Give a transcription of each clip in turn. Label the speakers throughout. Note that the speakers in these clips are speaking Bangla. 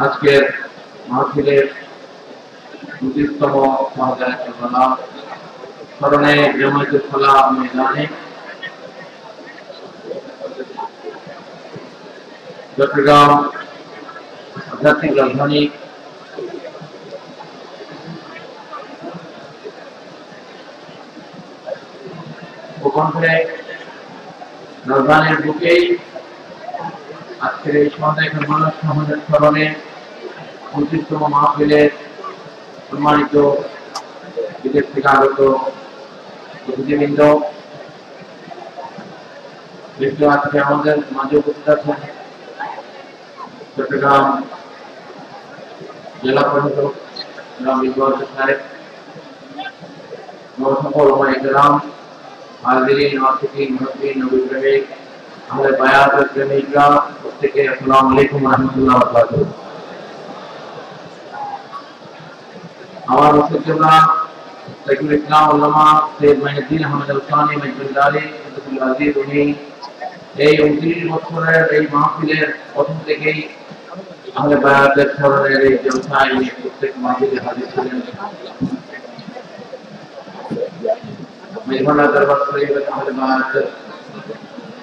Speaker 1: আজকের মাহফিলের ২৫তম শাহজালাল সালাম স্মরণে জামায়াতুল ফালাহ ময়দানে চট্টগ্রাম আধ্যাত্মিক রাজধানী ভূখণ্ডে রাজধানীর বুকেই আজকের এই সন্ধ্যায় মানুষ সমাজের স্মরণে ২৫তম মাহফিলের সম্মানিত বিদেশ থেকে আগত অতিথিবৃন্দ আজকে আমাদের মাঝে উপস্থিত আছেন চট্টগ্রাম জেলা প্রশাসক সাহেব, সকল ওলামায়ে-কেরাম, হাজিরিন, নাসিকিন, মুহব্বিন, নবী প্রেমিক, আহলে বায়াত ও প্রেমিকরা, প্রত্যেককে আসসালামু আলাইকুম ওয়া রাহমাতুল্লাহি ওয়া বারাকাতুহু। আমার মুসলিমরা সাইকুল ইসলাম আল্লামা সৈয়দ মাইনুদ্দিন আহমদ আল-সানি মাইজুল্লাহি আব্দুল আজিজ উনি এই 29 বছরের এই মাহফিলের প্রথম থেকেই আহলে বায়াতের স্মরণের এই জলসায় প্রত্যেক মাহফিলে হাজির ছিলেন। মেহমানা দরবার শরীফ আহলে বায়াতের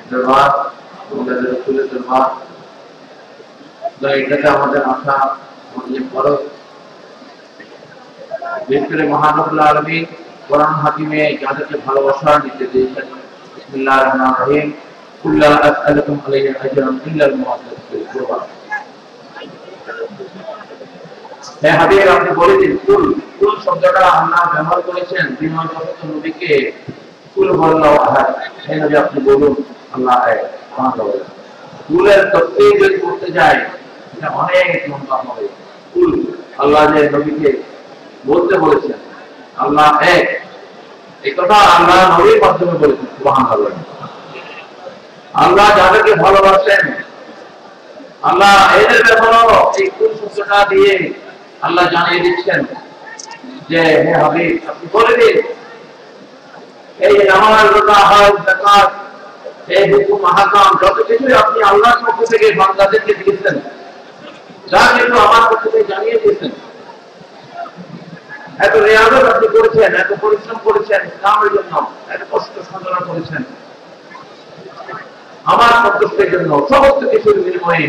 Speaker 1: দরবার, আমাদের রাসূলের দরবার, এটাতে আমাদের আশা, আমাদের ফরজ। বিশেষ করে মহান রব্বুল আলামিন কোরআন হাকিমে যাদেরকে ভালোবাসার নির্দেশ দিয়েছেন, বিসমিল্লাহির রহমানির রহিম, কুল লা আসআলুকুম আলাইহি আজরান ইল্লাল মুওয়াফাকাতুল কুরবা। হ্যাঁ হাবিব, আপনি বলেছেন কুল শব্দটা আল্লাহ ব্যবহার করেছেন বিনয়গত নবীকে কুল বললেও আহাদ। সেই নবী আপনি বলুন আল্লাহ এক, সুবহানাল্লাহ। কুলের তফসীর যদি করতে যায় এটা অনেক লম্বা হবে। কুল আল্লাহ যে নবীকে বলতে বলেছেন আল্লাহ এক, এই কথা আল্লাহ নবীর মাধ্যমে বলেছেন, সুবহানাল্লাহ। আল্লাহ যাদেরকে ভালোবাসেন আল্লাহ এদের ব্যাপারেও এই কুল শব্দটা দিয়ে আল্লাহ জানিয়ে দিচ্ছেন যে হে হাবিব আপনি বলে দিন এই নামাজ, রোজা, হজ, যাকাত, এই হুকুম আহকাম যত কিছুই আপনি আল্লাহর পক্ষ থেকে বান্দাদেরকে দিয়েছেন, যা কিছু আমার পক্ষ থেকে জানিয়ে দিয়েছেন, এত রিয়াজত আপনি করেছেন, এত পরিশ্রম করেছেন ইসলামের জন্য, এত কষ্ট সাধনা করেছেন আমার সন্তুষ্টির জন্য, সমস্ত কিছুর বিনিময়ে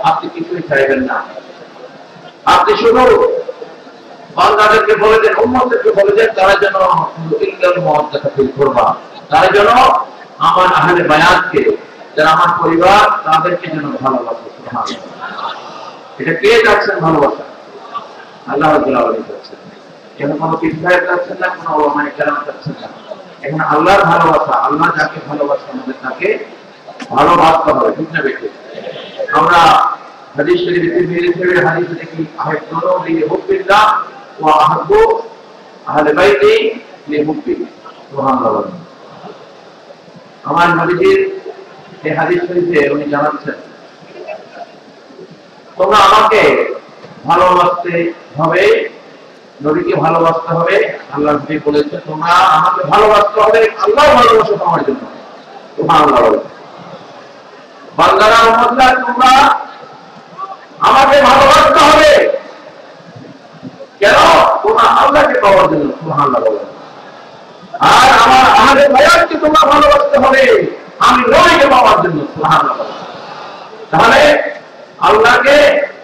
Speaker 1: আপনি কিছুই চাইবেন না। আপনি শুধু বান্দাদেরকে বলে দেন, উম্মতদেরকে বলে দেন তারা যেন ইল্লাল মুওয়াফাকাতুল কুরবা, তারা যেন আমার আহলে বায়াতকে, যারা আমার পরিবার তাদেরকে যেন ভালোবাসে। সুবহানাল্লাহ। এটা কে চাচ্ছেন ভালোবাসা? আল্লাহ রাব্বুল আলামিন চাচ্ছেন। এখানে কোনো পীর চাচ্ছেন না, কোনো ওলামায়ে-কেরাম চাচ্ছেন না। এখানে আল্লাহর ভালোবাসা, আল্লাহ যাকে ভালোবাসে আমাদের তাকে ভালোবাসতে হবে, ঠিক না বেঠিক? আমরা হাদিস শরীফে তিরমিজি হাদিসে দেখি আহাদুনা লিহুব্বিল্লাহ ওয়া আহাব্বু আহলে বাইতি লিহুব্বি। সুবহানাল্লাহ। আমার নবীজির এই হাদিস শরীফে উনি জানাচ্ছেন তোমরা আমাকে ভালোবাসতে হবে, নবীকে ভালোবাসতে হবে। আল্লাহ নবী বলেছেন তোমরা আমাকে ভালোবাসতে হবে আল্লাহর ভালোবাসা পাওয়ার জন্য। সুবহানাল্লাহ। বান্দারা উম্মতরা তোমরা আমাকে ভালোবাসতে হবে কেন? তোমরা আল্লাহকে পাওয়ার জন্য। সুবহানাল্লাহ। আর আমার আহলে বায়াতকে তোমরা ভালোবাসতে হবে আমি নবীকে পাওয়ার জন্য। সুবহানাল্লাহ। তাহলে আল্লাহকে,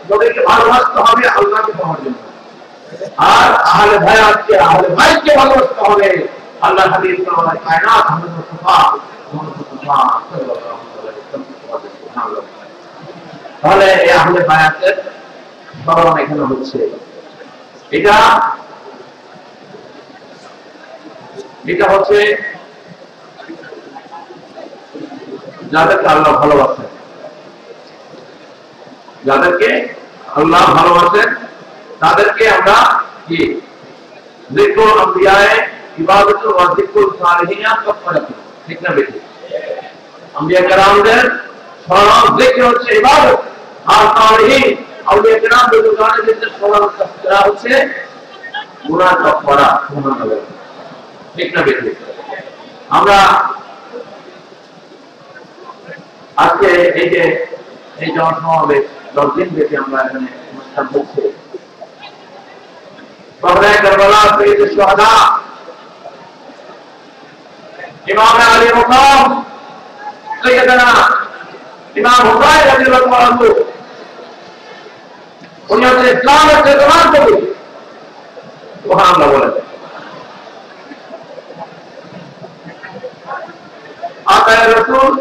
Speaker 1: নবীকে ভালোবাসতে হবে আল্লাহকে পাওয়ার জন্য, আর আহলে বায়াতকে, আহলে বাইতকে ভালোবাসতে হবে আল্লাহ হাবিব সাল্লাল্লাহু আলাইহি কায়নাত মুহাম্মদ মুস্তাফা সাল্লাল্লাহু আলাইহি ওয়াসাল্লাম। তাহলে এই আহলে বায়াতের স্মরণ এখানে হচ্ছে। এটা হচ্ছে যাদেরকে আল্লাহ ভালোবাসেন, যাদেরকে আল্লাহ ভালোবাসেন তাদেরকে আমরা কি যিকরুল আম্বিয়ায়ে ইবাদত ওয়া যিকরুল সালিহিনা কাফারাত, ঠিক না বেঠিক? আম্বিয়া কেরামদের স্মরণ যিকর হচ্ছে ইবাদত, আর সালিহিন আউলিয়া কেরাম বুজুর্গানের স্মরণ করা হচ্ছে গুনাহ কাফারা। সুবহানাল্লাহ। ঠিক না বেঠিক? আমরা আজকে এই যে এই জনসমাবেশ 10 দিন ব্যাপী আমরা এখানে অনুষ্ঠান হচ্ছে। শহরে কারবালা শহীদ শুহাদা ইমাম আলী মুকাম সৈয়দনা ইমাম হুসাইন রাদিয়াল্লাহু আনহু উনি হচ্ছেন ইসলামের চেতনার কবি। সুবহানাল্লাহ বলেন। আকায়ে রাসূল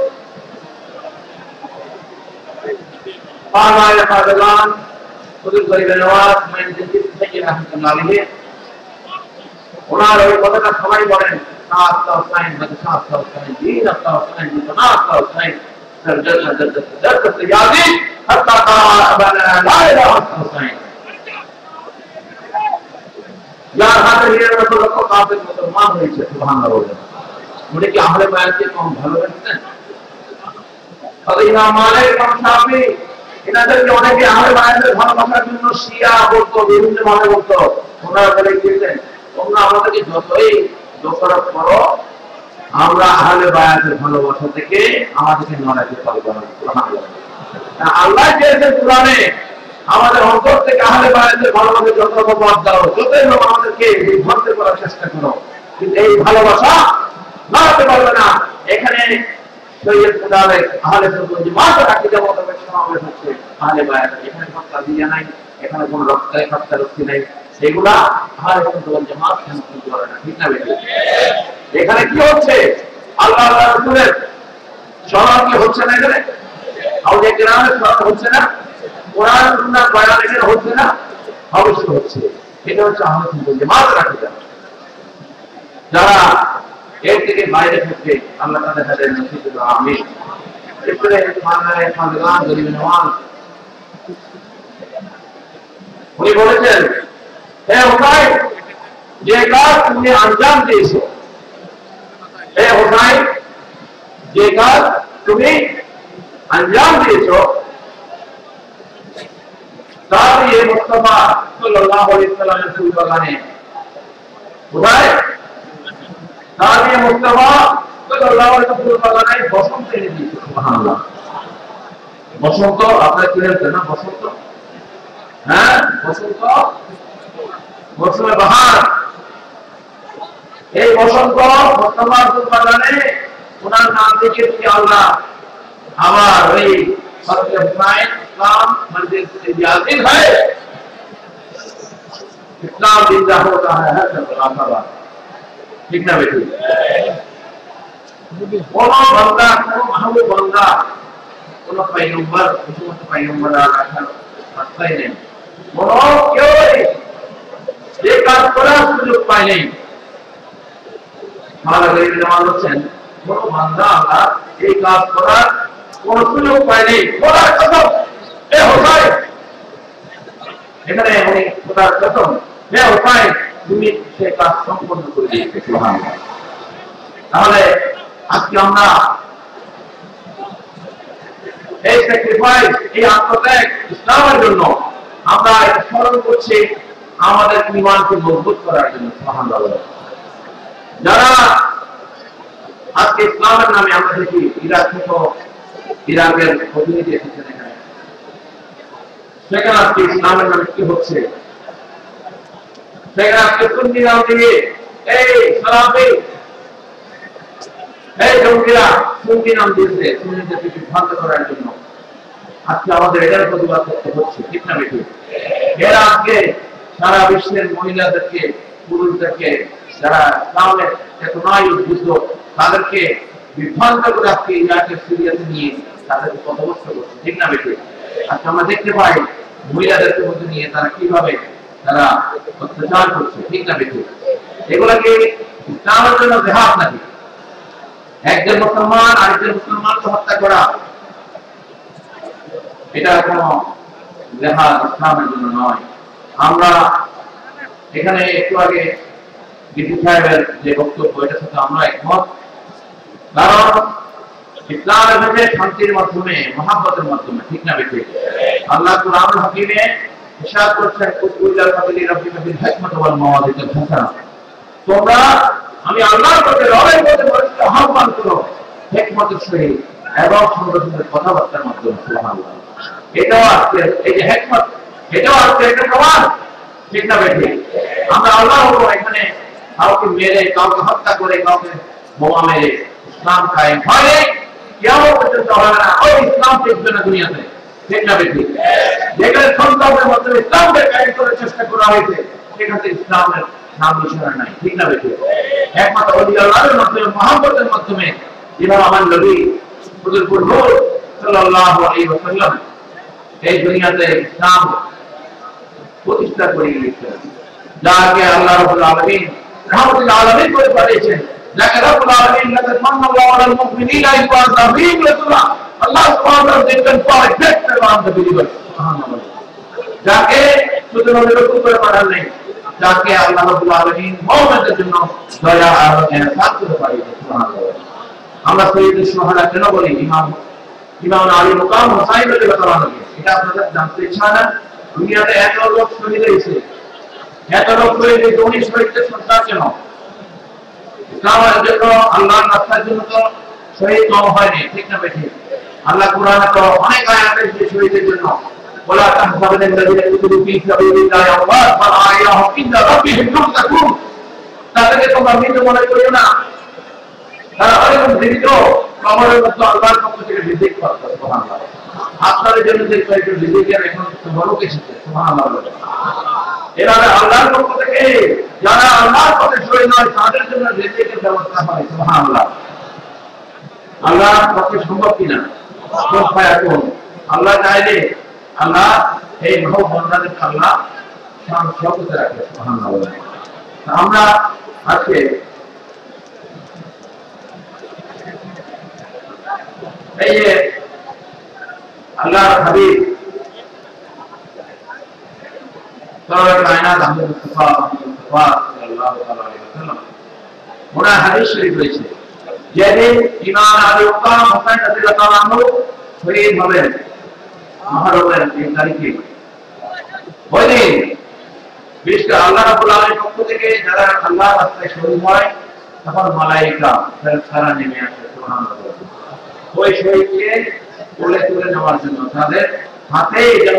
Speaker 1: পানায়ে ফাদলান হুজুর গরিবে নওয়াজ মাইনুদ্দিন চিশতি রাহমাতুল্লাহ আলাইহি ওনার ওই কথাটা সবাই বলেন, সাতটা হুসাইন মানে সাতটা হুসাইন দিন আত্মা হুসাইন জিতনা আত্মা হুসাইন সরজত সরজত সরজত ইয়াদি হাত্তা কাবানা লা ইলাহা হুসাইন। যার হাতে হিরের মতো লক্ষ কাফের মুসলমান হয়েছে। সুবহানাল্লাহ বলেন। উনি কি আহলে বায়াতকে কম ভালোবাসতেন? আর ইমাম মালিক ইমাম শাফি এনাদেরকে অনেকে আহলে বায়াতের ভালোবাসার জন্য শিয়া বলতো, বিভিন্ন ভাবে বলতো। ওনারা বলে দিতেন তোমরা আমাদেরকে যতই দোষারোপ করো আমরা আহলে বায়াতের ভালোবাসা থেকে আমাদেরকে নড়াতে পারবো না। সুবহানাল্লাহ। আল্লাহ চেয়েছেন কোরআনে আমাদের অন্তর থেকে আহলে বায়াতের ভালোবাসা যত বাদ দাও, যতই আমাদেরকে বিভ্রান্ত করার চেষ্টা করো, কিন্তু এই ভালোবাসা নড়াতে পারবে না। এখানে সৈয়দ মুদারেক আহলে সুন্নাত জামাতের আকীদা মোতাবেক সমাবেশ হচ্ছে আহলে বায়াত। এখানে কোনো তাজিয়া নাই, এখানে কোনো রক্তায় খাপ্তা রক্তি নাই, সেগুলা আহলে সুন্নাত জামাত সমর্থন করে না। ঠিক না বেশি? এখানে কি হচ্ছে? আল্লাহ আল্লাহ রাসূলের স্মরণ কি হচ্ছে না? এখানে আউলিয়া কিরামের স্মরণ হচ্ছে না? কোরআন সুন্নাহ বয়ান এখানে হচ্ছে না? অবশ্যই হচ্ছে। এটা হচ্ছে আহলে সুন্নাত জামাতের আকীদা। যারা এর থেকে বাইরে থেকে আল্লাহ তাআলা তাদের নসিব করুন। আমিন। এরপরে মাননায়ে ফাদলান গরিবে নওয়াজ উনি বলেছেন, হে হুসাইন যে কাজ তুমি আঞ্জাম দিয়েছো, হে হুসাইন যে কাজ তুমি আঞ্জাম দিয়েছো তার ये মুস্তাফা সাল্লাল্লাহু আলাইহি ওয়াসাল্লামের ফুল বাগানে হুসাইন তার ये মুস্তাফা সাল্লাল্লাহু আলাইহি ওয়াসাল্লামের বাগানে বসন্ত এনে দিয়েছে। সুবহানাল্লাহ। বসন্ত আপনারা কি জানেন না? বসন্ত, হ্যাঁ বসন্ত মৌসুমে বাহার। এই বসন্ত মুস্তাফার ফুল বাগানে ওনার নাম থেকে কি আল্লাহ আমার ওই সত্য হুসাইন इस्लाम मस्जिद से याजिद है, इस्लाम जिंदा होता है हर जगह। ठीक ना बेटी? कोनो बंदा कोनो महबूब बंदा कोनो पैगंबर उस पैगंबर आला रास्ता ही नहीं, कोनो क्यों ये काज করার সুযোগ পায় নাই। মালা গরিব নওয়াজ হোসেন কোনো বান্দা আল্লাহ এই কাজ করার কোন সুযোগ পায় নাই। খোদার কসম হে হুসাইন, এখানে উনি খোদার কসম হে হুসাইন তুমি সে কাজ সম্পন্ন করে দিয়েছে। সুবহানাল্লাহ। তাহলে আজকে আমরা এই স্যাক্রিফাইস, এই আত্মত্যাগ ইসলামের জন্য আমরা স্মরণ করছি আমাদের ঈমানকে মজবুত করার জন্য। সুবহানাল্লাহ। যারা আজকে ইসলামের নামে আমরা দেখি ইরাক থেকে ইরাকের প্রতিনিধি এসেছেন এখানে, সেখানে আজকে ইসলামের নামে কি হচ্ছে? সেখানে আজকে সুন্নি নাম দিয়ে এই সালাফি এই জঙ্গিরা সুন্নি নাম দিয়েছে সুন্নিদেরকে বিভ্রান্ত করার জন্য। আজকে আমাদের এটার প্রতিবাদ করতে হচ্ছে। ঠিক না বেশি? এরা আজকে সারা বিশ্বের মহিলাদেরকে পুরুষদেরকে যারা ইসলামের চেতনায় উদ্বুদ্ধ তাদেরকে বিভ্রান্ত করে আজকে ইরাকের সিরিয়াতে নিয়ে তাদেরকে পথভ্রষ্ট করছে। ঠিক না বেশি? আজকে আমরা দেখতে পাই মহিলাদেরকে মধ্যে নিয়ে তারা কিভাবে তারা অত্যাচার করছে। ঠিক না বেশি? এগুলাকে ইসলামের জন্য জিহাদ নাকি? একজন মুসলমান আরেকজন মুসলমানকে হত্যা করা এটা কোনো জিহাদ ইসলামের জন্য নয়। আমরা এখানে একটু আগে ডিসি সাহেবের যে বক্তব্য এটার সাথে আমরা একমত। কারণ ইসলাম এসেছে শান্তির মাধ্যমে, মহাব্বতের মাধ্যমে। ঠিক না বেশি? আল্লাহ কুরআনুল হাকিমে ইরশাদ করছেন কুল্লাল ফাদলি রাব্বিকা বিল হিকমাতি ওয়াল মাওয়াজিতিল হাসানা, তোমরা আমি আল্লাহর পথে লড়াই করতে বলেছি আহ্বান করো হিকমতের সহিত এবং সুন্দর সুন্দর কথাবার্তার মাধ্যমে। সুবহানাল্লাহ। এটাও আসছে, এই যে হিকমত এটাও আসছে, এটা প্রমাণ, ঠিক না বেঠিক? আমরা আল্লাহর উপর এখানে কাউকে মেরে, কাউকে হত্যা করে, কাউকে বোমা মেরে ইসলাম কায়েম হয় কেমন পর্যন্ত হবে না, ওই ইসলাম টিকবে না দুনিয়াতে, ঠিক না বেঠিক? যেখানে সন্তানের মাধ্যমে ইসলামকে কায়েম করার চেষ্টা করা হয়েছে সেখানে ইসলামের নাম নিশানা নাই, ঠিক না বেঠিক? একমাত্র ওলি আল্লাহর মাধ্যমে, মুহাম্মদের মাধ্যমে, যেভাবে আমার নবী হুজুর নূর সাল্লাল্লাহু আলাইহি ওয়াসাল্লাম এই দুনিয়াতে ইসলাম প্রতিষ্ঠা করে গিয়েছেন, যাকে আল্লাহ রাব্বুল আলামিন রাহমাতুল আলামিন করে পাঠিয়েছেন, যাকে রাব্বুল আলামিন লাকাদ মান্নাল্লাহু আলাল মুমিনিনা ইয বা'আথা ফীহিম রাসূলা, আল্লাহ সুবহানাহু ওয়া তাআলা দেখেন পারফেক্ট এবং বিলিভার, সুবহানাল্লাহ, যাকে শুধু নবী রাসূল করে পাঠান নাই, যাকে আল্লাহ রাব্বুল আলামিন মুমিনদের জন্য দয়া আর ইহসান করে পাঠিয়েছেন, সুবহানাল্লাহ। আমরা সৈয়দুশ শুহাদা কেন বলি? ইমাম আলী মুকাম হুসাইন রাদিয়াল্লাহু আনহু, এটা আপনাদের জানতে ইচ্ছা না? দুনিয়াতে এত লোক শহীদ হয়েছে, এত লোক শহীদ হয়েছে, উনি শহীদদের সন্তান কেন? ইসলামের জন্য, আল্লাহর রাস্তার জন্য তো শহীদ কম হয়নি, ঠিক না বেঠিক? আল্লাহ কুরআনে তো অনেক আয়াত আছে শহীদের জন্য, ওয়ালা তাহসাবান্নাল্লাযীনা কুতিবু ফী সাবিলিল্লাহি আমওয়াত বাল আহইয়াহুম ইনদা রাব্বিহিম যুরযাকুন, তাদেরকে তোমরা মৃত মনে করিও না, তারা অনেক জীবিত, কবরের মধ্যে আল্লাহর পক্ষ থেকে রিজিক পাচ্ছে, সুবহানাল্লাহ। আপনাদের জন্য যে কয়েকটা রিজিকের এখন বড় কিছু, সুবহানাল্লাহ। এভাবে আল্লাহর পক্ষ থেকে যারা আল্লাহর পথে শহীদ হয় তাদের জন্য রিজিকের ব্যবস্থা হয়, সুবহানাল্লাহ। আল্লাহর পক্ষে সম্ভব কিনা? এখন আল্লাহ চাইলে আল্লাহ এই মহৎ বান্দাদেরকে আল্লাহ সবতে রাখে, সুবহানাল্লাহ। আমরা আজকে এই যে আল্লাহর হাবিব সাল্লাল্লাহু আলাইহি ওয়াসাল্লাম ওনার হাদিস শরীফ রয়েছে, যেদিন ইমাম আলী মুকাম হুসাইন রাদিয়াল্লাহু আনহু শহীদ হবেন মুহররমের 3 তারিখে, ওই দিন বিশেষ আল্লাহ রাব্বুল আলামিনের পক্ষ থেকে যারা আল্লাহর রাস্তায় শহীদ হয় তখন মালায়েকা ফেরেশতারা নেমে আসে, সুবহানাল্লাহ। ওই শহীদকে কোলে তুলে নেওয়ার জন্য তাদের হাতে যেন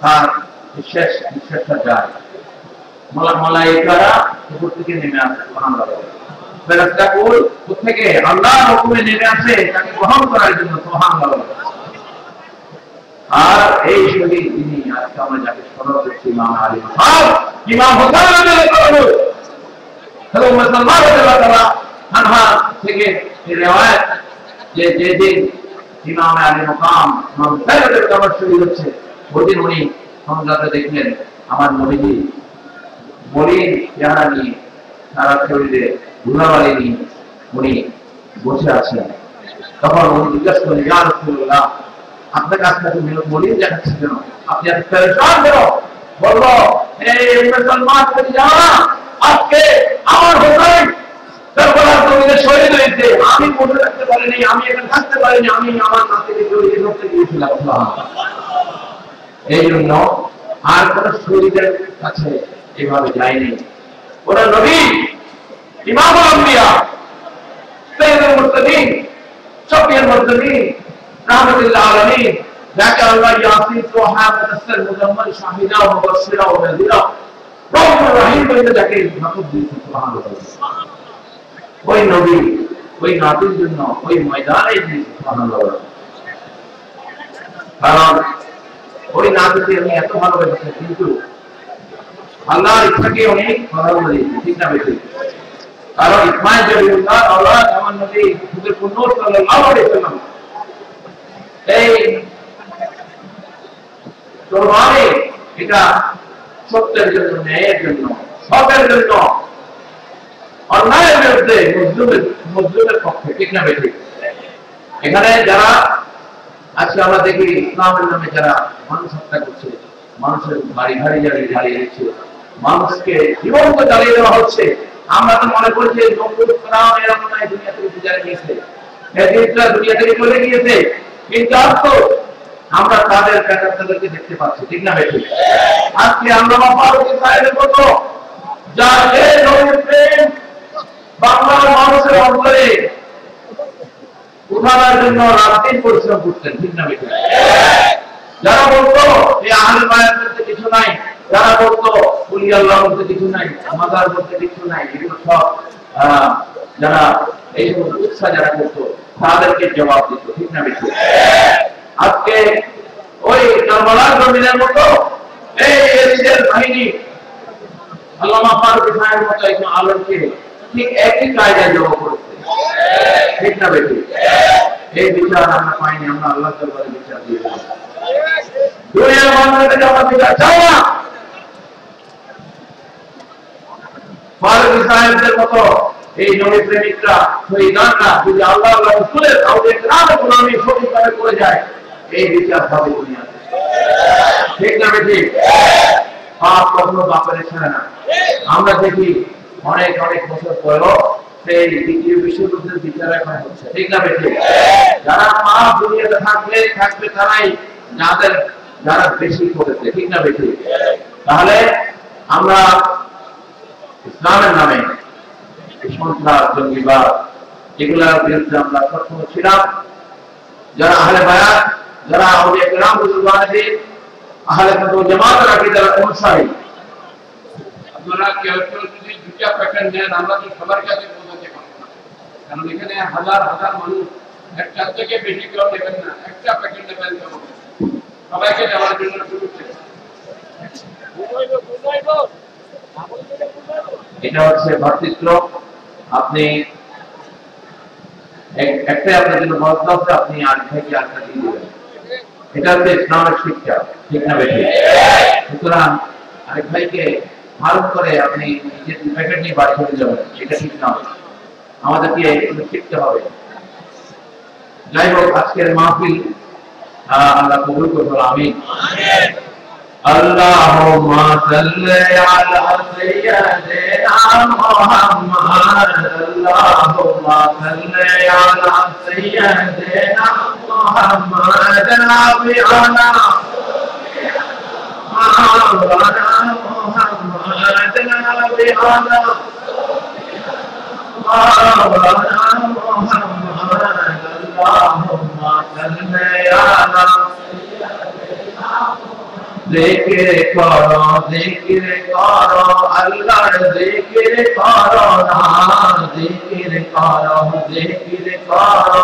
Speaker 1: তার নিঃশ্বাসটা যায়, মালায়েকারা উপর থেকে নেমে আসে, সুবহানাল্লাহ। ফেরেশতাকুল থেকে আল্লাহর হুকুমে নেমে আসে তাকে গ্রহণ করার জন্য, সুবহানাল্লাহ। আর এই শহীদ তিনি আজকে আমরা যাকে স্মরণ করছি, ইমাম আলী ইমাম হুসাইন রাদিয়াল্লাহু আনহু, হযরত মুসলমান রাদিয়াল্লাহু আনহা থেকে এই রিওয়ায়াত যে যেদিন ইমাম আলী মুকাম মুহতারামের কবর শহীদ হচ্ছে, ওদিন উনি সংবাদে দেখলেন আমার নবীজি মলিন চেহারা নিয়ে, সারা শরীরে ধুলাবালি নিয়ে উনি বসে আছেন। তখন উনি জিজ্ঞেস করলেন, ইয়া রাসূলুল্লাহ, আপনার কাছে মলিন দেখাচ্ছে কেন? আপনি এত পেরেশান কেন? বলল, এই মুসলমান জানা, আজকে আমার হুসাইন কারবালার জমিনে শহীদ হয়েছে, আমি মনে রাখতে পারিনি, আমি এখানে থাকতে পারিনি, আমি আমার নাতিকে জড়িয়ে ধরতে গিয়েছিলাম। এই জন্য আর কোন শহীদের কাছে এভাবে যায়নি। ওরা নবী, ইমামুল আম্বিয়া, সাইয়্যিদুল মুরসালিন, শফিউল মুরসালিন, রাহমাতুল্লাহ আলামিন, যাকে আল্লাহ ইয়াসিন, তোহা, মুদাসসির, মুজাম্মিল, শাহিদা, মুবাশশিরা ও নাযিরা, রহমানুর রহিম বলে যাকে নামক দিয়েছে, সুবহানাল্লাহ। ওই নবী ওই নাতির জন্য ওই ময়দানে দিয়েছে, সুবহানাল্লাহ। কারণ ওই নাতিকে উনি এত ভালোবেসেছেন, কিন্তু আল্লাহর ইচ্ছাকে উনি ভালো দিয়েছে, ঠিক না বেঠিক? কারণ ইসমাঈল জলিলুল্লাহ আল্লাহ আমার নবী হুজুর নূর সাল্লাল্লাহু আলাইহি ওয়াসাল্লাম এই তরবারে, এটা সত্যের জন্য, ন্যায়ের জন্য, সত্যের জন্য, অন্যায়ের বিরুদ্ধে, মজলুমের পক্ষে, ঠিক না বেঠিক? এখানে যারা আজকে আমরা দেখি ইসলামের নামে যারা মানুষ হত্যা করছে, মানুষের বাড়ি ঘাড়ি জ্বালিয়ে দিচ্ছে, মানুষকে জীবন্ত জ্বালিয়ে দেওয়া হচ্ছে, আমরা তো মনে করছি এরকম নয়, দুনিয়া থেকে বিদায় নিয়েছে, দুনিয়া থেকে চলে গিয়েছে, কিন্তু আজ তো আমরা তাদেরকে দেখতে পাচ্ছি, ঠিক না বেঠিক? আজকে আমরা ফারুকী সাহেবের মতো যাকে নবীর প্রেম বাংলার মানুষের অন্তরে উঠানোর জন্য রাত-দিন পরিশ্রম করতেন, ঠিক না বেঠিক? যারা বলতো এই আহলে বায়াত বলতে কিছু নাই, যারা বলতো কুলি আল্লাহ বলতে কিছু নাই, মাজার বলতে কিছু নাই, এগুলো সব যারা এই উৎসাহ যারা করতো তাদেরকে জবাব দিত, ঠিক না বেঠিক? আজকে ওই কারবালার জমিনের মতো এই এজিদের বাহিনী আল্লামা ফারুক সাহেবের মতো একজন আলোকে ঠিক একই কায়দায় জবাব করেছে, ঠিক না বেঠিক? এই বিচার আমরা পাইনি, আমরা আল্লাহ দরবারে বিচার দিয়ে দুনিয়ার মানুষের জবাব বিচার চাও না। ফারুক সাহেবদের মতো এই নবী প্রেমিকরা শহীদানরা যদি আল্লাহ আল্লাহ রাসূলের আওলিয়া কেরামের গোলামি সঠিকভাবে করে যায়, এই বিচার হবে দুনিয়াতে, ঠিক না বেঠিক? পাপ কখনো বাপের ছাড়ে না। আমরা দেখি অনেক অনেক বছর পরেও সেই দ্বিতীয় বিশ্বযুদ্ধের বিচার এখন হচ্ছে, ঠিক না বেঠিক? যারা পাপ দুনিয়াতে থাকবে তারাই যারা বেশি করেছে, ঠিক না বেঠিক? তাহলে আমরা ইসলামের নামে সন্ত্রাস, জঙ্গিবাদ এগুলোর বিরুদ্ধে আমরা সবসময় ছিলাম। যারা আহলে বায়াত, যারা আউলিয়া কেরাম বুজুর্গানে আহলে সুন্নাত ওয়াল জামাতের আকীদার অনুসারী, আপনারা কেউ যদি দুটা প্যাটার্ন নেন, আমরা তো সবার কাছে বোঝাতে পারবো না, কারণ এখানে হাজার হাজার মানুষ, একটা থেকে বেশি কেউ নেবেন না, একটা প্যাটার্ন নেবেন, সবাইকে দেওয়ার জন্য শুরু করছে। এটা হচ্ছে ভাতৃত্ব। আপনি একটা আপনার জন্য বদলাও, আপনি আর থেকে আরেকটা দিয়ে দেবেন, এটা হচ্ছে ইসলামের শিক্ষা, ঠিক না বেঠিক? সুতরাং আরেক ভাইকে মারুফ করে আপনি নিজের প্যাকেট নিয়ে বাড়ি চলে যাবেন, এটা ঠিক না। আমাদেরকে এগুলো শিখতে হবে। যাই হোক, আজকের মাহফিল আল্লাহ কবুল করুন, আমিন। আল্লাহুম্মা সাল্লি আলা সাইয়্যিদিনা মুহাম্মাদ, আল্লাহুম্মা সাল্লি আলা সাইয়্যিদিনা মুহাম্মাদ, নাবিয়ানা মাওলানা মুহাম্মাদ, নাবিয়ানা মাওলানা মুহাম্মাদ, আল্লাহুম্মা সাল্লি আলা জিকির করো, জিকির করো, আল্লাহর জিকির করো না, জিকির করো, জিকির করো,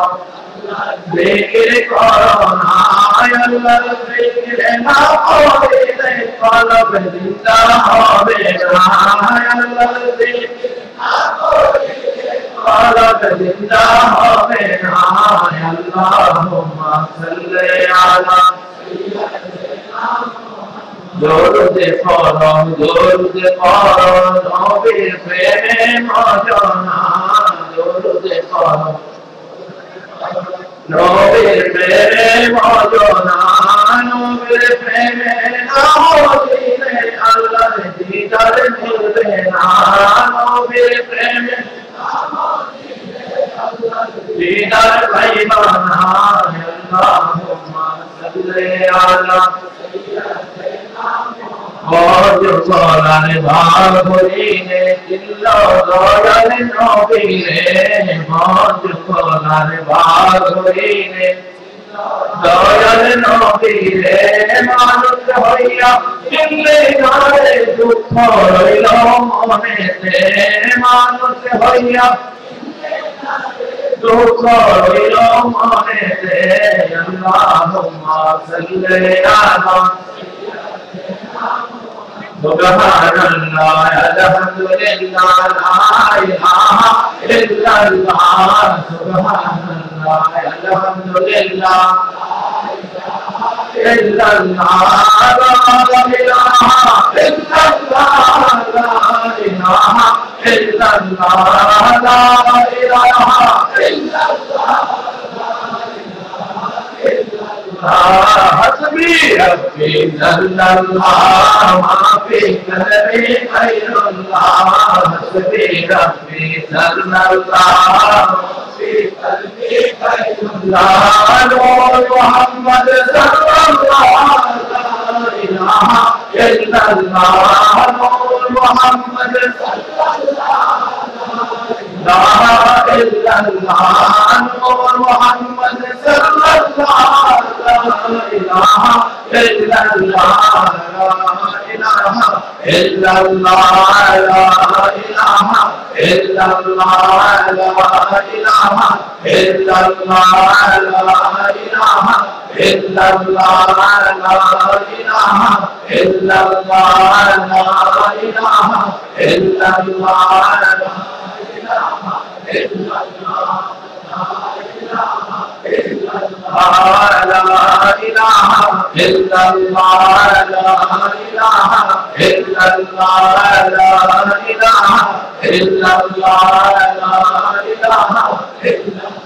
Speaker 1: জিকির করো না, আল্লাহর জিকির না করলে কলব জিন্দা হবে না, আল্লাহর জিকির না করলে কলব জিন্দা হবে না। আল্লাহুম্মা সাল্লি আলা দরুদ পড়ো, দরুদ পড়ো, নবীর প্রেমে মজনা, দরুদ পড়ো, নবীর প্রেমে মজনা, নবীর প্রেমে না হলে আল্লাহর দিদার মিলবে না, নবীর প্রেমে দিদার পাইবা না। আল্লাহুম্মা সাল্লি আলা মজুলার ভাগরিনে দিল্লা দয়াল নবীরে, মজুলার ভাগরিনে দয়াল নবীরে, মানুষ হইয়া দিলে গারে দুঃখ রইল মনেতে, মানুষ হইয়া দুঃখ রইল মনেতে। আল্লাহুম্মা সাল্লি আলা সুবহানাল্লাহ, আলহামদুলিল্লাহ, লা ইলাহা ইল্লাল্লাহ, সুবহানাল্লাহ, আলহামদুলিল্লাহ, ইল্লাল্লাহ, লা ইলাহা ইল্লাল্লাহ, লা ইলাহা ইল্লাল্লাহ, লা ইলাহা ইল্লাল্লাহ, حسبي ربي جل الله ما في قلبي غير الله، حسبي ربي جل الله ما في قلبي غير الله، نور محمد صلى الله لا اله الا الله، نور محمد صلى الله illallah Nur Muhammad sallallahu ilaha illallah illallah la ilaha illallah la ilaha illallah la ilaha illallah la ilaha illallah la ilaha illallah la ilaha illallah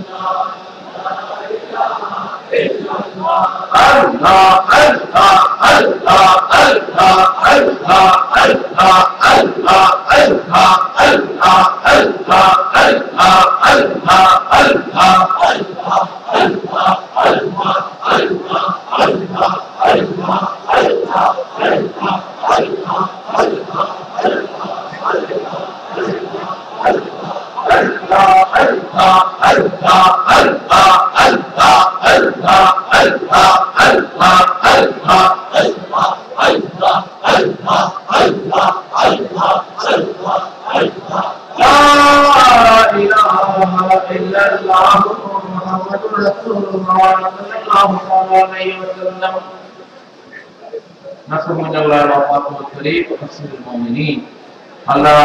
Speaker 1: আল্লাহ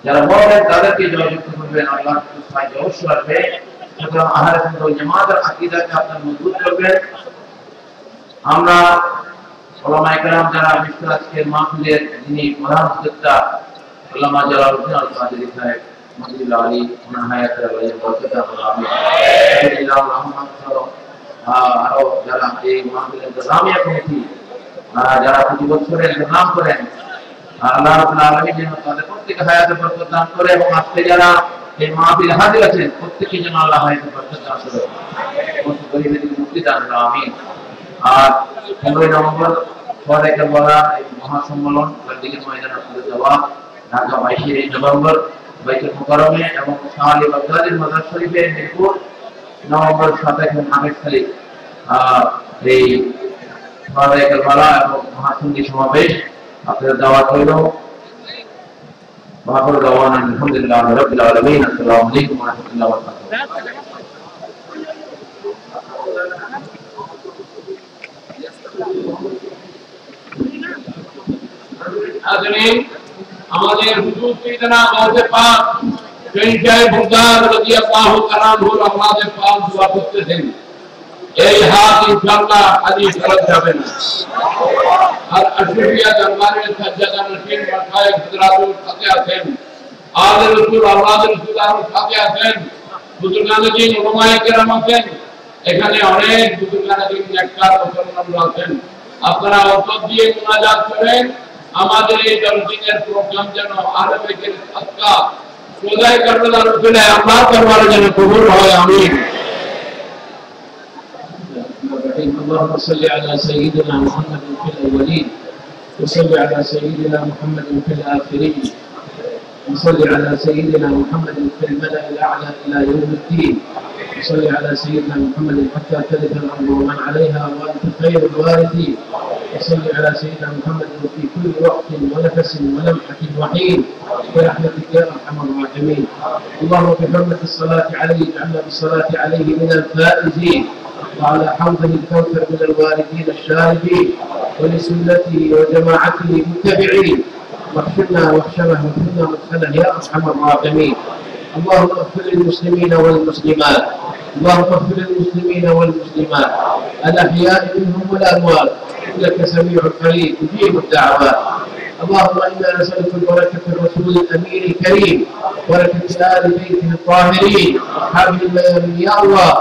Speaker 1: যারা বলেন তাদেরকে জয়যুক্ত করবেন আল্লাহ সুবহানাহু অবশ্যই আসবে সুতরাং আহলে সুন্নাত ওয়াল জামাতের আকীদাকে আপনারা মজবুত করবেন আমরা উলামায়ে কেরাম যারা বিশ্ব আজকের মাহফিলের যিনি প্রধান উদ্যোক্তা আল্লামা জালালউদ্দিন আল কাদেরী সাহেব মদিনা আলী ওনার হায়াতের আল্লাহ বরকত দান আমিন আলহামদুলিল্লাহ রহমান আরো যারা এই মাহফিলের ইন্তজামিয়া কমিটি যারা প্রতি বছরের নাম করেন আল্লাহ রাব্বুল আলামিন যেন তাদের প্রত্যেক হায়াতে বরকত দান করে এবং আজকে যারা এই মাহফিলে হাজির আছেন প্রত্যেককে যেন আল্লাহ হায়াতে বরকত দান করে সমস্ত গরীবদের মুক্তি দান করে আমিন আর 15 নভেম্বর শহরে কারবালা এই মহাসম্মেলন দিকের ময়দানে আপনাদের দেওয়া ঢাকা 22 নভেম্বর বাইতুল মুকাররমে এবং শাহ আলী বাগদাদির মাজার শরীফে মিরপুর নভেম্বর 27 আগস্ট তারিখ এই শহরে কারবালা এবং মহাসঙ্গী সমাবেশ আপনাদের দাওয়াত হইল ওয়াকুল দাওয়ানা আলহামদুলিল্লাহি রাব্বিল আলামিন আসসালামু আলাইকুম ওয়া রাহমাতুল্লাহি ওয়া বারাকাতুহু
Speaker 2: आदरणीय हमारे हुजूर सैयदना गौसे पाक शहंशाह बुगदाद রাদিয়াল্লাহু তাআলা আনহুর আমাদের পাক দোয়া করতেছেন এই হাত ইনশাআল্লাহ খালি ফেরত যাবে না আর আশরাফিয়া দরবারের সাজ্জাদা নশীন মাশায়েখ হযরতুল সাথে আছেন আলে রাসূল আওলাদ রাসূল আর সাথে আছেন বুজুর্গানে দিন উলামায়ে কেরাম আছেন এখানে অনেক বুজুর্গানে দিন নেককার মুসলমান আছেন আপনারা ওসব দিয়ে মুনাজাত করেন আমাদের এই দরদিনের প্রোগ্রাম যেন আরবের সাদকা খোদাই কারবালার উপরে আল্লাহর দরবারে যেন কবুল হয় আমিন اللهم صل على سيدنا محمد في الأولين وصل على سيدنا محمد في الآخرين وصل على سيدنا محمد في الملأ الأعلى إلى يوم الدين وصل على سيدنا محمد حتى ترث الأرض ومن عليها وأنت خير الوارثين وصل على سيدنا محمد في كل وقت ونفس ولمحة وحين برحمتك يا أرحم الراحمين اللهم بحرمة الصلاة عليه اجعلنا بالصلاة عليه من الفائزين وعلى حوضه الكوثر من الواردين الشاربين ولسنته وجماعته متبعين واحشرنا واحشره وكلنا مدخله يا ارحم الراحمين اللهم اغفر للمسلمين والمسلمات اللهم اغفر للمسلمين والمسلمات الاحياء منهم والاموات انك سميع قريب تجيب الدعوات اللهم انا نسالك البركه في الرسول الامين الكريم بركه ال بيته الطاهرين اصحابه الميامين يا الله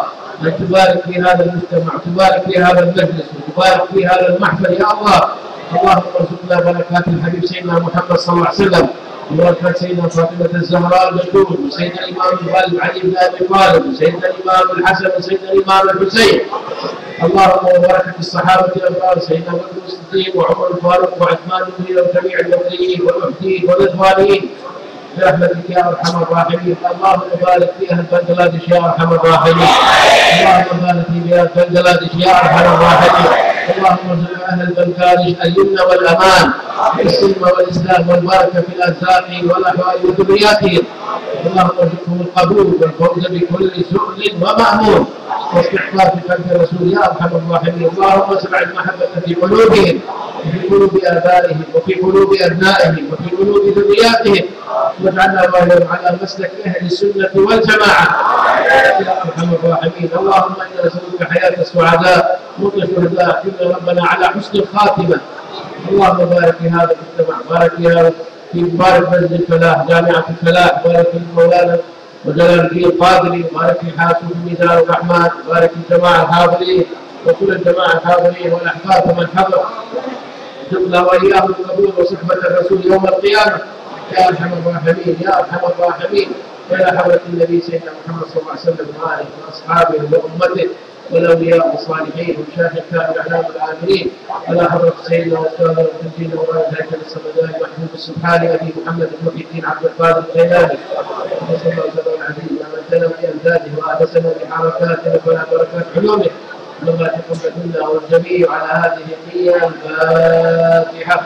Speaker 2: أن تبارك في هذا المجتمع تبارك في هذا المجلس وتبارك في هذا المحفل يا الله اللهم ارزقنا بركات الحبيب سيدنا محمد صلى الله عليه وسلم وبركات سيدنا فاطمة الزهراء البتول وسيدنا الإمام الغالب علي بن أبي طالب وسيدنا الإمام الحسن وسيدنا الإمام الحسين اللهم وبركة الصحابة الأبرار سيدنا أبو بكر الصديق وعمر الفاروق وعثمان بن وجميع المهديين والمهديين والرضوانيين برحمتك يا ارحم الراحمين. اللهم بارك في اهل بنغلاديش يا ارحم الراحمين. اللهم بارك في اهل بنغلاديش يا ارحم الراحمين. اللهم ارزق اهل بنغلاديش اليمن والامان والسلم والاسلام والبركه في الارزاق والاحوال وذرياتهم. اللهم ارزقهم القبول والفوز بكل سؤل ومامون واستحقاق قلب الرسول يا ارحم الراحمين. اللهم ازرع المحبه في قلوبهم وفي قلوب ابائهم وفي قلوب ابنائهم وفي قلوب ذرياتهم، واجعلنا ظاهرا على مسلك اهل السنه والجماعه يا ارحم الراحمين. اللهم انا نسالك حياه السعداء موت الشهداء، ان ربنا على حسن الخاتمه. اللهم بارك في هذا المجتمع، بارك بارك مسجد الفلاح، جامعه الفلاح، بارك في مولانا وجلال الدين القادري، وبارك في حاسب ميزان الرحمن، وبارك في الجماعه الحاضرين وكل الجماعه الحاضرين والاحباب من حضر، ارزقنا واياهم القبول وصحبه الرسول يوم القيامه يا ارحم الراحمين يا ارحم الراحمين. والى حضره النبي سيدنا محمد صلى الله عليه وسلم واله واصحابه وامته والاولياء والصالحين ومشايخنا والاعلام العاملين، على حضره سيدنا واستاذنا وتنجينا وولد هيكل السمداني محمود السبحاني ابي محمد محي الدين عبد القادر الجيلاني، وصلى الله وسلم على نبينا وامتنا بامداده وادسنا بحركاته وبركات علومه. اللهم تقبل منا والجميع على هذه النيه الفاتحه.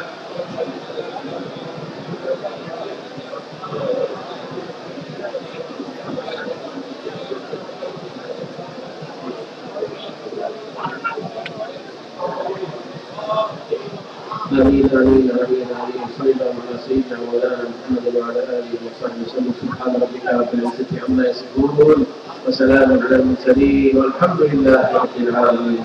Speaker 2: آمين آمين آمين آمين. صلى الله على سيدنا مولانا محمد وعلى آله وصحبه وسلم. سبحان ربك رب العزة عما يصفون وسلام على المرسلين والحمد لله رب العالمين.